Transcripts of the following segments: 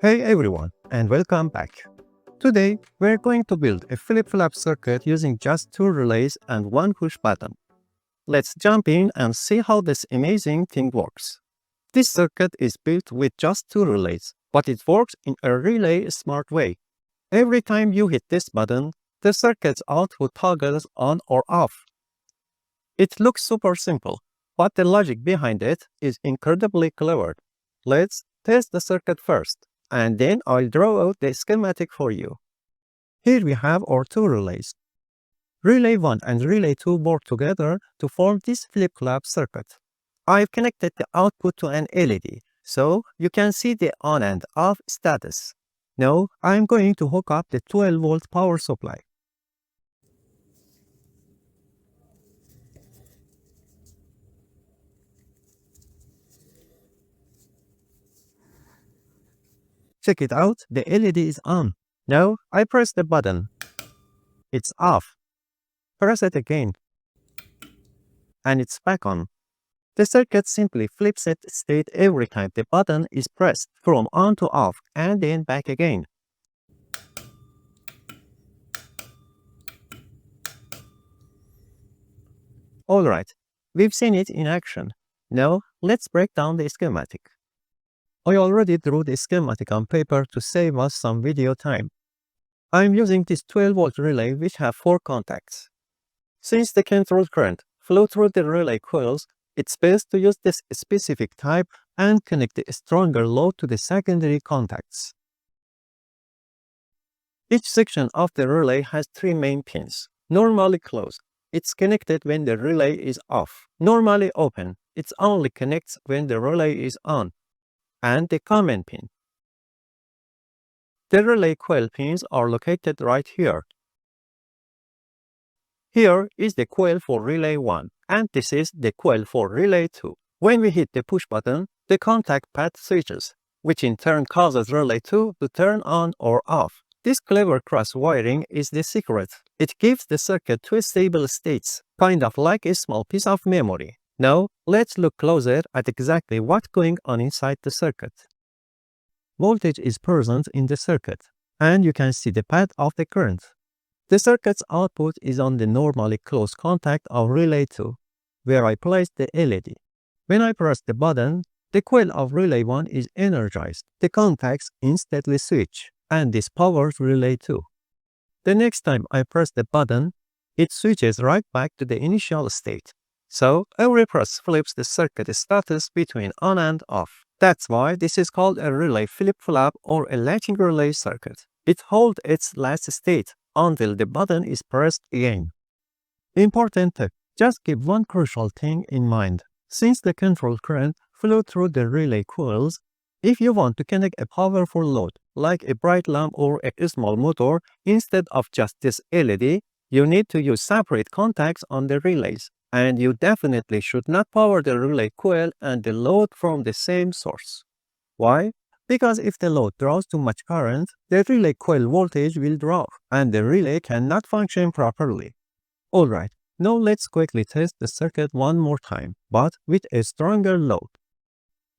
Hey everyone, and welcome back. Today, we're going to build a flip-flop circuit using just two relays and one push button. Let's jump in and see how this amazing thing works. This circuit is built with just two relays, but it works in a really smart way. Every time you hit this button, the circuit's output toggles on or off. It looks super simple, but the logic behind it is incredibly clever. Let's test the circuit first, and then I'll draw out the schematic for you. Here we have our two relays. Relay 1 and Relay 2 work together to form this flip-flop circuit. I've connected the output to an LED, so you can see the on and off status. Now, I'm going to hook up the 12-volt power supply. Check it out, the LED is on. Now, I press the button. It's off. Press it again, and it's back on. The circuit simply flips its state every time the button is pressed, from on to off, and then back again. Alright, we've seen it in action. Now, let's break down the schematic. I already drew the schematic on paper to save us some video time. I'm using this 12-volt relay which have 4 contacts. Since the control current flows through the relay coils, it's best to use this specific type and connect the stronger load to the secondary contacts. Each section of the relay has 3 main pins, normally closed. It's connected when the relay is off. Normally open, it only connects when the relay is on. And the common pin. The relay coil pins are located right here. Here is the coil for relay 1, and this is the coil for relay 2. When we hit the push button, the contact path switches, which in turn causes relay 2 to turn on or off. This clever cross-wiring is the secret. It gives the circuit two stable states, kind of like a small piece of memory. Now, let's look closer at exactly what's going on inside the circuit. Voltage is present in the circuit, and you can see the path of the current. The circuit's output is on the normally closed contact of relay 2, where I placed the LED. When I press the button, the coil of relay 1 is energized. The contacts instantly switch, and this powers relay 2. The next time I press the button, it switches right back to the initial state. So, every press flips the circuit status between on and off. That's why this is called a relay flip-flop or a latching relay circuit. It holds its last state until the button is pressed again. Important tip, just keep one crucial thing in mind. Since the control current flows through the relay coils, if you want to connect a powerful load, like a bright lamp or a small motor, instead of just this LED, you need to use separate contacts on the relays. And you definitely should not power the relay coil and the load from the same source. Why? Because if the load draws too much current, the relay coil voltage will drop, and the relay cannot function properly. Alright, now let's quickly test the circuit one more time, but with a stronger load.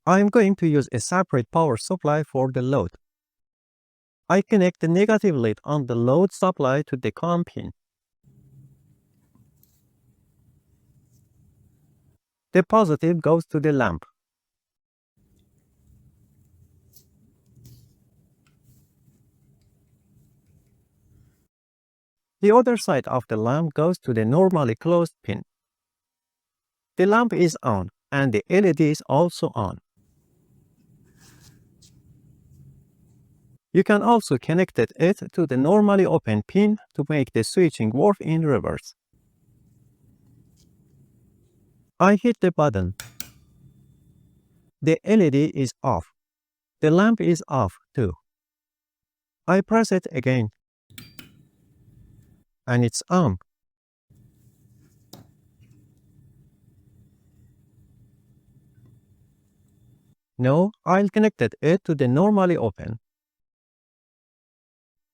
I am going to use a separate power supply for the load. I connect the negative lead on the load supply to the COM pin. The positive goes to the lamp. The other side of the lamp goes to the normally closed pin. The lamp is on, and the LED is also on. You can also connect it to the normally open pin to make the switching work in reverse. I hit the button. The LED is off. The lamp is off too. I press it again, and it's on. Now I'll connect it to the normally open.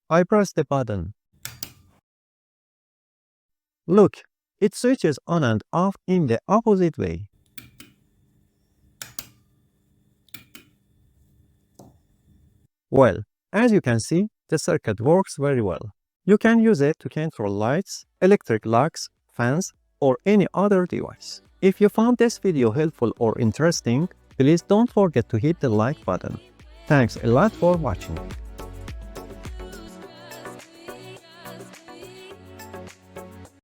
I press the button. Look, it switches on and off in the opposite way. Well, as you can see, the circuit works very well. You can use it to control lights, electric locks, fans, or any other device. If you found this video helpful or interesting, please don't forget to hit the like button. Thanks a lot for watching.